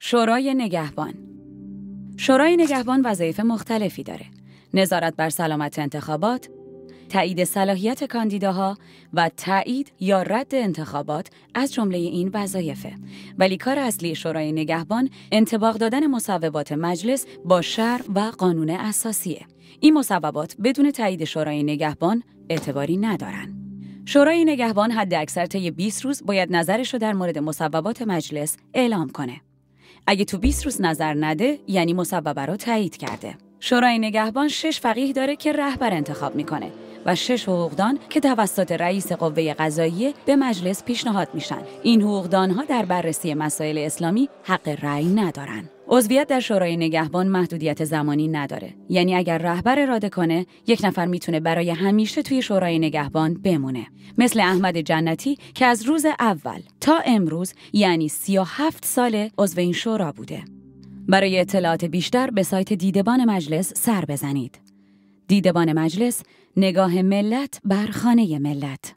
شورای نگهبان. شورای نگهبان وظایف مختلفی داره. نظارت بر سلامت انتخابات، تایید صلاحیت کاندیداها و تایید یا رد انتخابات از جمله این وظایفه. ولی کار اصلی شورای نگهبان انطباق دادن مصوبات مجلس با شرع و قانون اساسیه. این مصوبات بدون تایید شورای نگهبان اعتباری ندارن. شورای نگهبان حداکثر طی 20 روز باید نظرش رو در مورد مصوبات مجلس اعلام کنه. اگه تو 20 روز نظر نده، یعنی مصوبه رو تایید کرده. شورای نگهبان 6 فقیه داره که رهبر انتخاب میکنه و 6 حقوقدان که توسط رئیس قوه قضاییه به مجلس پیشنهاد میشن. این حقوقدانها در بررسی مسائل اسلامی حق رأی ندارن. عضویت در شورای نگهبان محدودیت زمانی نداره. یعنی اگر رهبر اراده کنه، یک نفر میتونه برای همیشه توی شورای نگهبان بمونه. مثل احمد جنتی که از روز اول تا امروز، یعنی 37 ساله عضو این شورا بوده. برای اطلاعات بیشتر به سایت دیدبان مجلس سر بزنید. دیدبان مجلس، نگاه ملت بر خانه ملت.